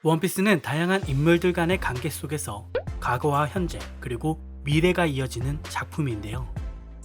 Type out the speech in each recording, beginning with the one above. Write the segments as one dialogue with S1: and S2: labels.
S1: 원피스는 다양한 인물들 간의 관계 속에서 과거와 현재 그리고 미래가 이어지는 작품인데요.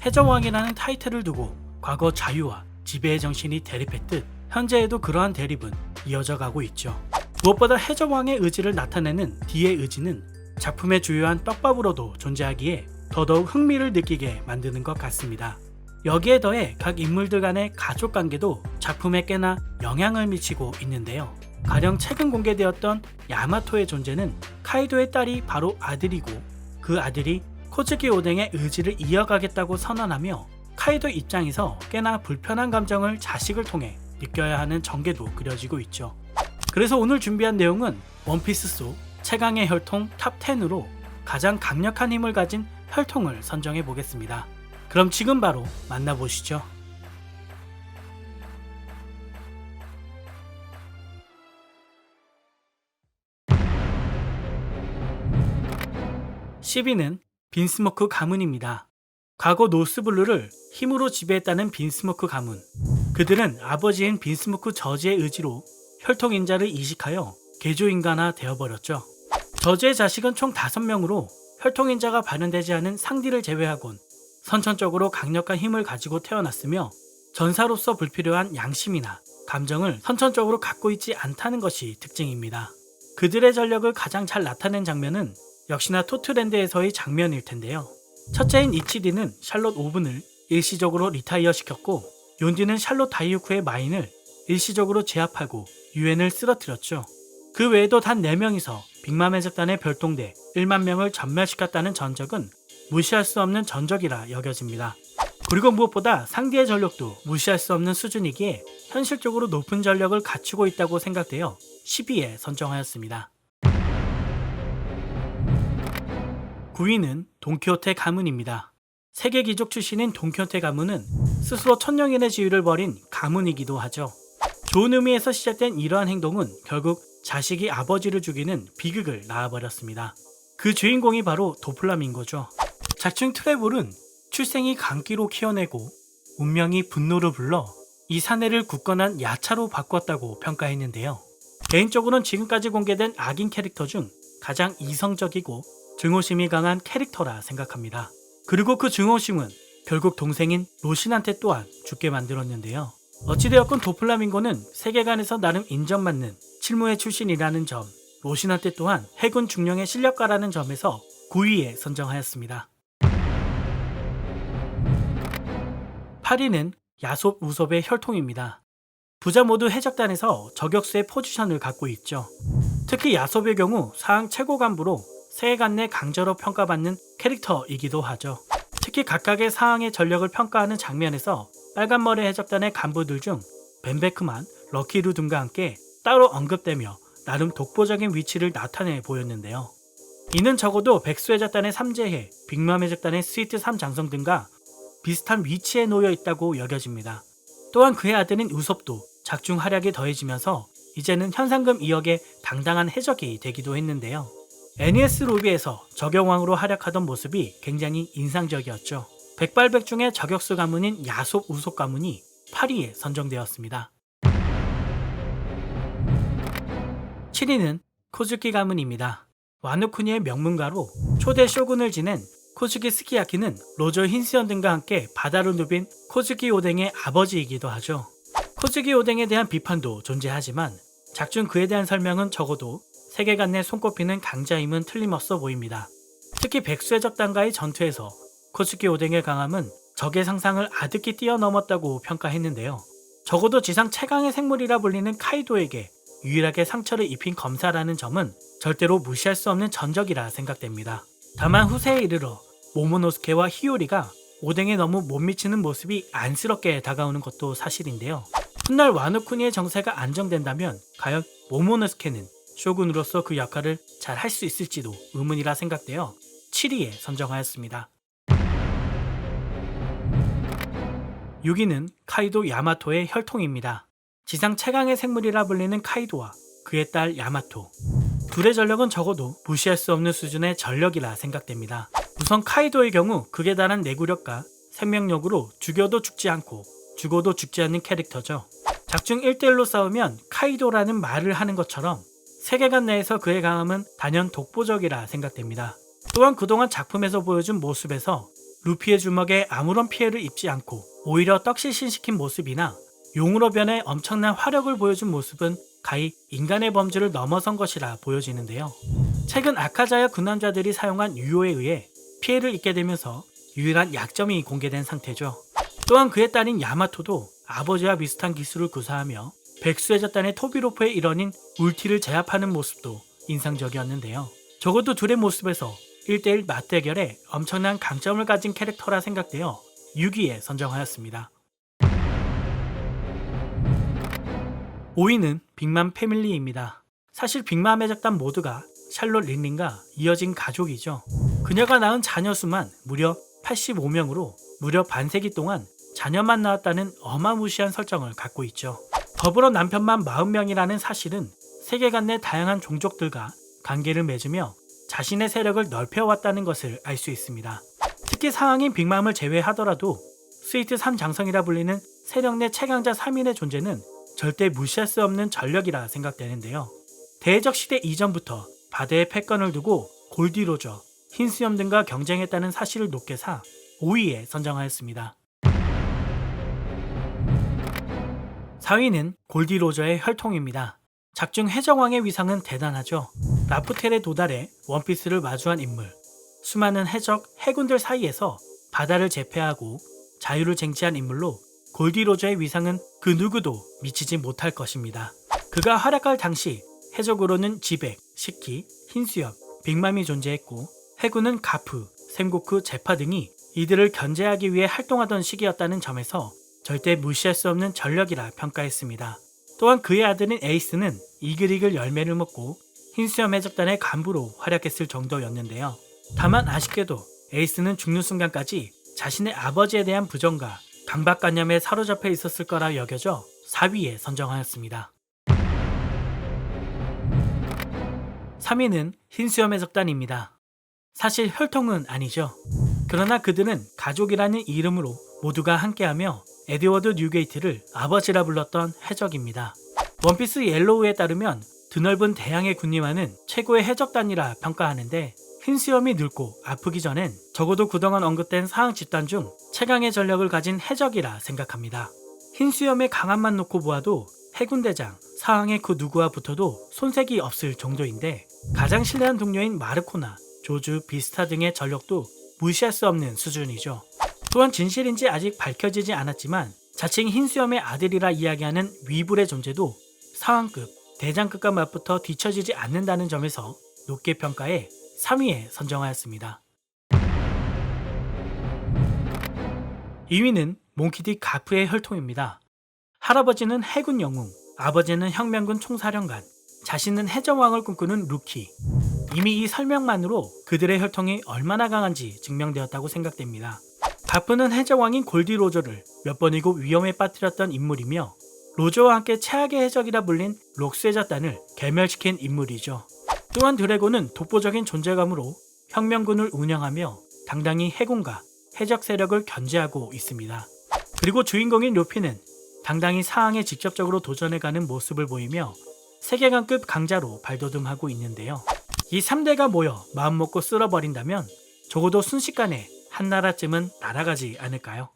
S1: 해적왕이라는 타이틀을 두고 과거 자유와 지배의 정신이 대립했듯 현재에도 그러한 대립은 이어져 가고 있죠. 무엇보다 해적왕의 의지를 나타내는 D의 의지는 작품의 주요한 떡밥으로도 존재하기에 더더욱 흥미를 느끼게 만드는 것 같습니다. 여기에 더해 각 인물들 간의 가족관계도 작품에 꽤나 영향을 미치고 있는데요. 가령 최근 공개되었던 야마토의 존재는 카이도의 딸이 바로 아들이고 그 아들이 코즈키 오뎅의 의지를 이어가겠다고 선언하며 카이도 입장에서 꽤나 불편한 감정을 자식을 통해 느껴야 하는 전개도 그려지고 있죠. 그래서 오늘 준비한 내용은 원피스 속 최강의 혈통 탑 10으로 가장 강력한 힘을 가진 혈통을 선정해 보겠습니다. 그럼 지금 바로 만나보시죠. 10위는 빈스모크 가문입니다. 과거 노스블루를 힘으로 지배했다는 빈스모크 가문. 그들은 아버지인 빈스모크 저지의 의지로 혈통인자를 이식하여 개조인간화 되어버렸죠. 저지의 자식은 총 5명으로 혈통인자가 발현되지 않은 상디를 제외하곤 선천적으로 강력한 힘을 가지고 태어났으며 전사로서 불필요한 양심이나 감정을 선천적으로 갖고 있지 않다는 것이 특징입니다. 그들의 전력을 가장 잘 나타낸 장면은 역시나 토트랜드에서의 장면일 텐데요. 첫째인 이치디는 샬롯 오븐을 일시적으로 리타이어 시켰고 욘디는 샬롯 다이유쿠의 마인을 일시적으로 제압하고 유엔을 쓰러뜨렸죠. 그 외에도 단 4명이서 빅맘 해적단의 별동대 1만 명을 전멸시켰다는 전적은 무시할 수 없는 전적이라 여겨집니다. 그리고 무엇보다 상대의 전력도 무시할 수 없는 수준이기에 현실적으로 높은 전력을 갖추고 있다고 생각되어 10위에 선정하였습니다. 9위는 돈키호테 가문입니다. 세계 귀족 출신인 돈키호테 가문은 스스로 천년의 지위를 벌인 가문이기도 하죠. 좋은 의미에서 시작된 이러한 행동은 결국 자식이 아버지를 죽이는 비극을 낳아버렸습니다. 그 주인공이 바로 도플라밍고죠. 작중 트레볼은 출생이 강기로 키워내고 운명이 분노를 불러 이 사내를 굳건한 야차로 바꿨다고 평가했는데요. 개인적으로는 지금까지 공개된 악인 캐릭터 중 가장 이성적이고 증오심이 강한 캐릭터라 생각합니다. 그리고 그 증오심은 결국 동생인 로신한테 또한 죽게 만들었는데요. 어찌되었건 도플라밍고는 세계관에서 나름 인정받는 칠무의 출신이라는 점, 로신한테 또한 해군 중령의 실력가라는 점에서 9위에 선정하였습니다. 8위는 야솝 우솝의 혈통입니다. 부자 모두 해적단에서 저격수의 포지션을 갖고 있죠. 특히 야솝의 경우 사항 최고 간부로 세계관 내 강자로 평가받는 캐릭터이기도 하죠. 특히 각각의 사항의 전력을 평가하는 장면에서 빨간머리 해적단의 간부들 중 벤베크만, 럭키루 등과 함께 따로 언급되며 나름 독보적인 위치를 나타내 보였는데요. 이는 적어도 백수해적단의 삼재해, 빅맘 해적단의 스위트 3장성 등과 비슷한 위치에 놓여 있다고 여겨집니다. 또한 그의 아들인 우솝도 작중 활약이 더해지면서 이제는 현상금 2억의 당당한 해적이 되기도 했는데요. NES 로비에서 적용왕으로 활약하던 모습이 굉장히 인상적이었죠. 백발백중의 저격수 가문인 야솝 우솝 가문이 8위에 선정되었습니다. 7위는 코즈키 가문입니다. 와노쿠니의 명문가로 초대 쇼군을 지낸 코즈키 스키야키는 로저 힌스연 등과 함께 바다를 누빈 코즈키 오뎅의 아버지이기도 하죠. 코즈키 오뎅에 대한 비판도 존재하지만 작중 그에 대한 설명은 적어도 세계관 내 손꼽히는 강자임은 틀림없어 보입니다. 특히 백수해적단과의 전투에서 코즈키 오뎅의 강함은 적의 상상을 아득히 뛰어넘었다고 평가했는데요. 적어도 지상 최강의 생물이라 불리는 카이도에게 유일하게 상처를 입힌 검사라는 점은 절대로 무시할 수 없는 전적이라 생각됩니다. 다만 후세에 이르러 모모노스케와 히요리가 오뎅에 너무 못 미치는 모습이 안쓰럽게 다가오는 것도 사실인데요. 훗날 와노쿠니의 정세가 안정된다면 과연 모모노스케는 쇼군으로서 그 역할을 잘 할 수 있을지도 의문이라 생각되어 7위에 선정하였습니다. 6위는 카이도 야마토의 혈통입니다. 지상 최강의 생물이라 불리는 카이도와 그의 딸 야마토. 둘의 전력은 적어도 무시할 수 없는 수준의 전력이라 생각됩니다. 우선 카이도의 경우 극에 달한 내구력과 생명력으로 죽여도 죽지 않고 죽어도 죽지 않는 캐릭터죠. 작중 1대1로 싸우면 카이도라는 말을 하는 것처럼 세계관 내에서 그의 강함은 단연 독보적이라 생각됩니다. 또한 그동안 작품에서 보여준 모습에서 루피의 주먹에 아무런 피해를 입지 않고 오히려 떡실신시킨 모습이나 용으로 변해 엄청난 화력을 보여준 모습은 가히 인간의 범주를 넘어선 것이라 보여지는데요. 최근 아카자야 군함자들이 사용한 유효에 의해 피해를 입게 되면서 유일한 약점이 공개된 상태죠. 또한 그의 딸인 야마토도 아버지와 비슷한 기술을 구사하며 백수의 젖단의 토비로프의 일원인 울티를 제압하는 모습도 인상적이었는데요. 적어도 둘의 모습에서 1대1 맞대결에 엄청난 강점을 가진 캐릭터라 생각되어 6위에 선정하였습니다. 5위는 빅맘 패밀리입니다. 사실 빅맘의 작단 모두가 샬롯 링링과 이어진 가족이죠. 그녀가 낳은 자녀 수만 무려 85명으로 무려 반세기 동안 자녀만 낳았다는 어마무시한 설정을 갖고 있죠. 더불어 남편만 40명이라는 사실은 세계관 내 다양한 종족들과 관계를 맺으며 자신의 세력을 넓혀왔다는 것을 알 수 있습니다. 특히 상황인 빅맘을 제외하더라도 스위트 3장성이라 불리는 세력 내 최강자 3인의 존재는 절대 무시할 수 없는 전력이라 생각되는데요. 대해적 시대 이전부터 바다에 패권을 두고 골디 로저, 흰 수염 등과 경쟁했다는 사실을 높게 사 5위에 선정하였습니다. 4위는 골디 로저의 혈통입니다. 작중 해적왕의 위상은 대단하죠. 라프텔에 도달해 원피스를 마주한 인물. 수많은 해적, 해군들 사이에서 바다를 제패하고 자유를 쟁취한 인물로 골디 로저의 위상은 그 누구도 미치지 못할 것입니다. 그가 활약할 당시 해적으로는 지백, 시키, 흰수염, 빅맘이 존재했고 해군은 가프, 샘고쿠, 제파 등이 이들을 견제하기 위해 활동하던 시기였다는 점에서 절대 무시할 수 없는 전력이라 평가했습니다. 또한 그의 아들인 에이스는 이글이글 열매를 먹고 흰수염 해적단의 간부로 활약했을 정도였는데요. 다만 아쉽게도 에이스는 죽는 순간까지 자신의 아버지에 대한 부정과 강박관념에 사로잡혀 있었을 거라 여겨져 4위에 선정하였습니다. 3위는 흰수염 해적단입니다. 사실 혈통은 아니죠. 그러나 그들은 가족이라는 이름으로 모두가 함께하며 에드워드 뉴게이트를 아버지라 불렀던 해적입니다. 원피스 옐로우에 따르면 드넓은 대양에 군림하는 최고의 해적단이라 평가하는데 흰수염이 늙고 아프기 전엔 적어도 그동안 언급된 사항 집단 중 최강의 전력을 가진 해적이라 생각합니다. 흰수염의 강함만 놓고 보아도 해군대장, 사항의 그 누구와 붙어도 손색이 없을 정도인데 가장 신뢰한 동료인 마르코나, 조주, 비스타 등의 전력도 무시할 수 없는 수준이죠. 또한 진실인지 아직 밝혀지지 않았지만 자칭 흰수염의 아들이라 이야기하는 위불의 존재도 사왕급, 대장급과 맞붙어 뒤처지지 않는다는 점에서 높게 평가해 3위에 선정하였습니다. 2위는 몽키디 가프의 혈통입니다. 할아버지는 해군 영웅, 아버지는 혁명군 총사령관, 자신은 해적왕을 꿈꾸는 루키. 이미 이 설명만으로 그들의 혈통이 얼마나 강한지 증명되었다고 생각됩니다. 가프는 해적왕인 골디 로저를 몇 번이고 위험에 빠뜨렸던 인물이며 로저와 함께 최악의 해적이라 불린 록스의 잣단을 괴멸시킨 인물이죠. 또한 드래곤은 독보적인 존재감으로 혁명군을 운영하며 당당히 해군과 해적 세력을 견제하고 있습니다. 그리고 주인공인 루피는 당당히 사항에 직접적으로 도전해가는 모습을 보이며 세계관급 강자로 발돋움하고 있는데요. 이 3대가 모여 마음먹고 쓸어버린다면 적어도 순식간에 한 나라쯤은 날아가지 않을까요?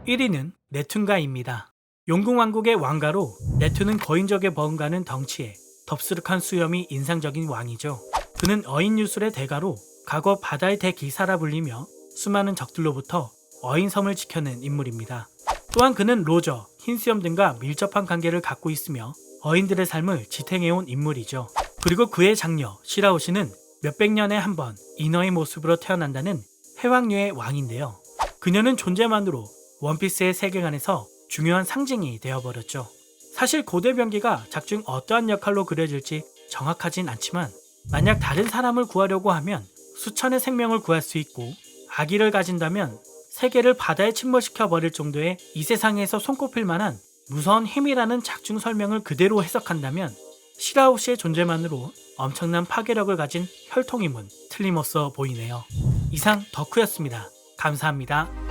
S1: 1위는 네툰가입니다. 용궁왕국의 왕가로 네툰은 거인족에 버금가는 덩치에 덥수룩한 수염이 인상적인 왕이죠. 그는 어인유술의 대가로 과거 바다의 대기사라 불리며 수많은 적들로부터 어인섬을 지켜낸 인물입니다. 또한 그는 로저, 흰수염 등과 밀접한 관계를 갖고 있으며 어인들의 삶을 지탱해온 인물이죠. 그리고 그의 장녀 시라오시는 몇백 년에 한 번 인어의 모습으로 태어난다는 해왕류의 왕인데요. 그녀는 존재만으로 원피스의 세계관에서 중요한 상징이 되어버렸죠. 사실 고대 병기가 작중 어떠한 역할로 그려질지 정확하진 않지만 만약 다른 사람을 구하려고 하면 수천의 생명을 구할 수 있고 아기를 가진다면 세계를 바다에 침몰시켜 버릴 정도의 이 세상에서 손꼽힐 만한 무서운 힘이라는 작중 설명을 그대로 해석한다면 시라오시의 존재만으로 엄청난 파괴력을 가진 혈통임은 틀림없어 보이네요. 이상 덕후였습니다. 감사합니다.